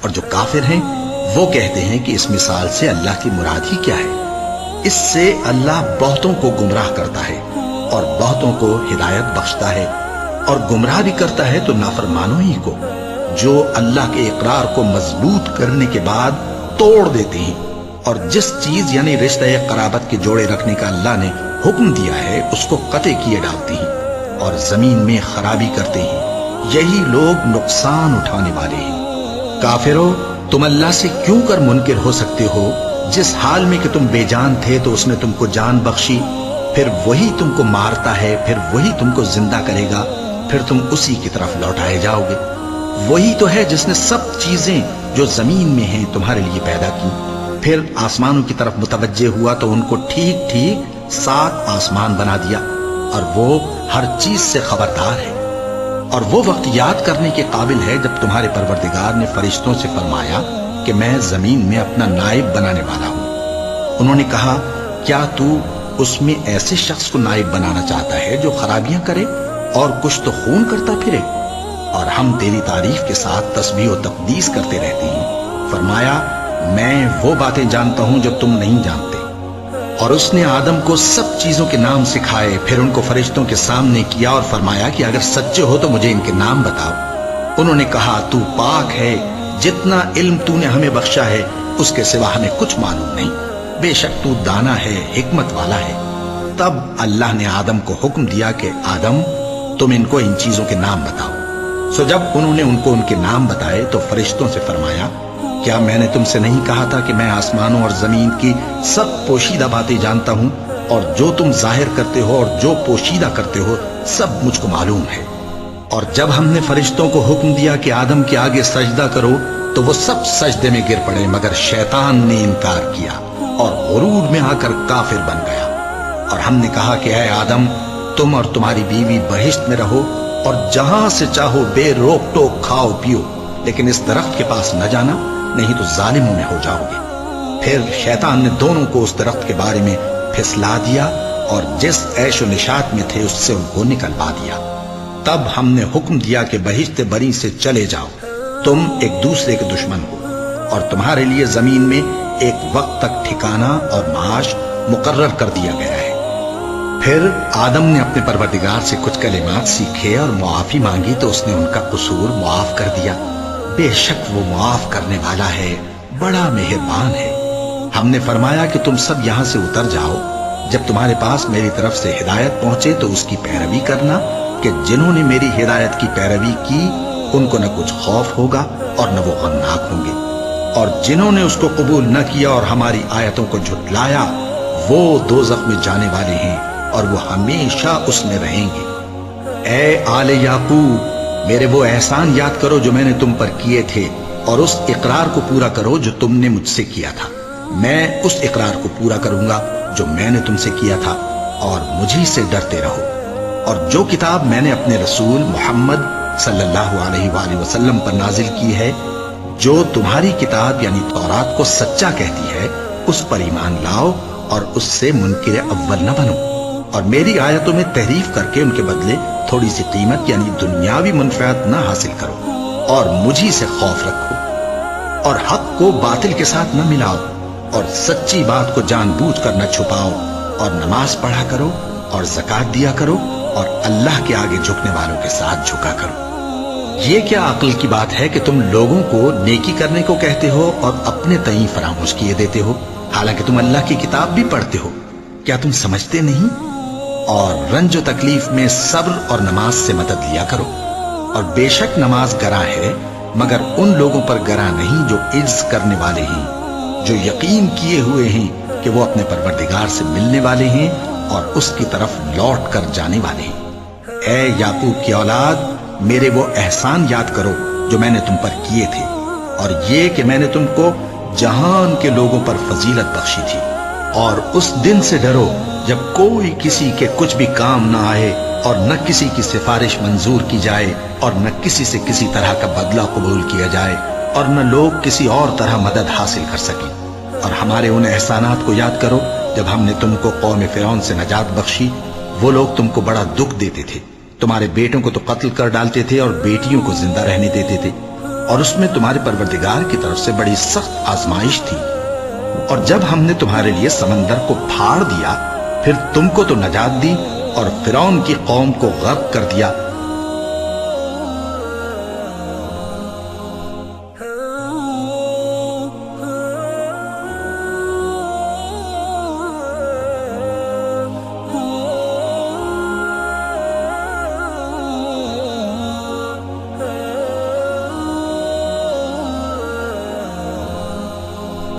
اور جو کافر ہیں وہ کہتے ہیں کہ اس مثال سے اللہ کی مراد ہی کیا ہے؟ اس سے اللہ بہتوں کو گمراہ کرتا ہے اور بہتوں کو ہدایت بخشتا ہے، اور گمراہ بھی کرتا ہے تو نافرمانوں ہی کو، جو اللہ کے اقرار کو مضبوط کرنے کے بعد توڑ دیتے ہیں، اور جس چیز یعنی رشتہ قرابت کے جوڑے رکھنے کا اللہ نے حکم دیا ہے اس کو قطع کیے ڈالتے ہیں اور زمین میں خرابی کرتے ہیں۔ یہی لوگ نقصان اٹھانے والے ہیں۔ کافرو، تم اللہ سے کیوں کر منکر ہو سکتے ہو؟ جس حال میں کہ تم بے جان تھے تو اس نے تم کو جان بخشی، پھر وہی تم کو مارتا ہے، پھر وہی تم کو زندہ کرے گا، پھر تم اسی کی طرف لوٹائے جاؤ گے۔ وہی تو ہے جس نے سب چیزیں جو زمین میں ہیں تمہارے لیے پیدا کی، پھر آسمانوں کی طرف متوجہ ہوا تو ان کو ٹھیک ٹھیک 7 آسمان بنا دیا، اور وہ ہر چیز سے خبردار ہے۔ اور وہ وقت یاد کرنے کے قابل ہے جب تمہارے پروردگار نے فرشتوں سے فرمایا کہ میں زمین میں اپنا نائب بنانے والا ہوں۔ انہوں نے کہا، کیا تو اس میں ایسے شخص کو نائب بنانا چاہتا ہے جو خرابیاں کرے اور کچھ تو خون کرتا پھرے؟ اور ہم تیری تعریف کے ساتھ تسبیح و تقدیس کرتے رہتے ہیں۔ فرمایا، میں وہ باتیں جانتا ہوں جو تم نہیں جانتے۔ اور اس نے آدم کو سب چیزوں کے نام سکھائے، پھر ان کو فرشتوں کے سامنے کیا اور فرمایا کہ اگر سچے ہو تو مجھے ان کے نام بتاؤ۔ انہوں نے کہا، تو پاک ہے، جتنا علم تو نے ہمیں بخشا ہے اس کے سوا ہمیں کچھ معلوم نہیں، بے شک تو دانا ہے، حکمت والا ہے۔ تب اللہ نے آدم کو حکم دیا کہ آدم، تم ان کو ان چیزوں کے نام بتاؤ۔ سو جب انہوں نے ان کو ان کے نام بتائے تو فرشتوں سے فرمایا، کیا میں نے تم سے نہیں کہا تھا کہ میں آسمانوں اور زمین کی سب پوشیدہ باتیں جانتا ہوں، اور جو تم ظاہر کرتے ہو اور جو پوشیدہ کرتے ہو سب مجھ کو معلوم ہے۔ اور جب ہم نے فرشتوں کو حکم دیا کہ آدم کے آگے سجدہ کرو تو وہ سب سجدے میں گر پڑے، مگر شیطان نے انکار کیا اور غرور میں آ کر کافر بن گیا۔ اور ہم نے کہا کہ اے آدم، تم اور تمہاری بیوی بہشت میں رہو اور جہاں سے چاہو بے روک ٹوک کھاؤ پیو، لیکن اس درخت کے پاس نہ جانا، نہیں تو ظالموں میں ہو جاؤ گے۔ پھر شیطان نے دونوں کو اس درخت کے بارے میں پھسلا دیا اور جس عیش و نشاط میں تھے اس سے ان کو نکلوا دیا۔ تب ہم نے حکم دیا کہ بہشت بری سے چلے جاؤ، تم ایک دوسرے کے دشمن ہو، اور تمہارے لیے زمین میں ایک وقت تک ٹھکانہ اور معاش مقرر کر دیا گیا ہے۔ پھر آدم نے اپنے پروردگار سے کچھ کلمات سیکھے اور معافی مانگی تو اس نے ان کا قصور معاف کر دیا۔ بے شک وہ معاف کرنے والا ہے، بڑا مہربان ہے۔ ہم نے فرمایا کہ تم سب یہاں سے اتر جاؤ، جب تمہارے پاس میری طرف سے ہدایت پہنچے تو اس کی پیروی کرنا، کہ جنہوں نے میری ہدایت کی پیروی کی ان کو نہ کچھ خوف ہوگا اور نہ وہ غمناک ہوں گے، اور جنہوں نے اس کو قبول نہ کیا اور ہماری آیتوں کو جھٹلایا وہ دوزخ میں جانے والے ہیں اور وہ ہمیشہ اس میں رہیں گے۔ اے آل یعقوب، میرے وہ احسان یاد کرو جو میں نے تم پر کیے تھے، اور اس اقرار کو پورا کرو جو تم نے مجھ سے کیا تھا۔ میں اس اقرار کو پورا کروں گا جو میں نے تم سے کیا تھا، اور مجھی سے ڈرتے رہو۔ اور جو کتاب میں نے اپنے رسول محمد صلی اللہ علیہ وآلہ وسلم پر نازل کی ہے، جو تمہاری کتاب یعنی تورات کو سچا کہتی ہے، اس پر ایمان لاؤ اور اس سے منکر اول نہ بنو، اور میری آیتوں میں تحریف کر کے ان کے بدلے تھوڑی سی قیمت یعنی دنیاوی منفعت نہ حاصل کرو، اور مجھی سے خوف رکھو، اور حق کو باطل کے ساتھ نہ ملاؤ، اور سچی بات کو جان بوجھ کر نہ چھپاؤ، اور نماز پڑھا کرو اور زکوٰۃ دیا کرو، اور اللہ کے آگے جھکنے والوں کے ساتھ جھکا کرو۔ یہ کیا عقل کی بات ہے کہ تم لوگوں کو نیکی کرنے کو کہتے ہو اور اپنے تئیں فراموش کیے دیتے ہو، حالانکہ تم اللہ کی کتاب بھی پڑھتے ہو؟ کیا تم سمجھتے نہیں؟ اور رنج و تکلیف میں صبر اور نماز سے مدد لیا کرو، اور بے شک نماز گراں ہے، مگر ان لوگوں پر گراں نہیں جو عجز کرنے والے ہیں، جو یقین کیے ہوئے ہیں کہ وہ اپنے پروردگار سے ملنے والے ہیں اور اس کی طرف لوٹ کر جانے والے ہیں۔ اے یعقوب کی اولاد، میرے وہ احسان یاد کرو جو میں نے تم پر کیے تھے، اور یہ کہ میں نے تم کو جہان کے لوگوں پر فضیلت بخشی تھی، اور اس دن سے ڈرو جب کوئی کسی کے کچھ بھی کام نہ آئے، اور نہ کسی کی سفارش منظور کی جائے، اور نہ کسی سے کسی طرح کا بدلہ قبول کیا جائے، اور نہ لوگ کسی اور طرح مدد حاصل کر سکیں۔ اور ہمارے ان احسانات کو یاد کرو جب ہم نے تم کو قوم فرعون سے نجات بخشی۔ وہ لوگ تم کو بڑا دکھ دیتے تھے، تمہارے بیٹوں کو تو قتل کر ڈالتے تھے اور بیٹیوں کو زندہ رہنے دیتے تھے، اور اس میں تمہارے پروردگار کی طرف سے بڑی سخت آزمائش تھی۔ اور جب ہم نے تمہارے لیے سمندر کو پھاڑ دیا، پھر تم کو تو نجات دی اور فرعون کی قوم کو غرق کر دیا،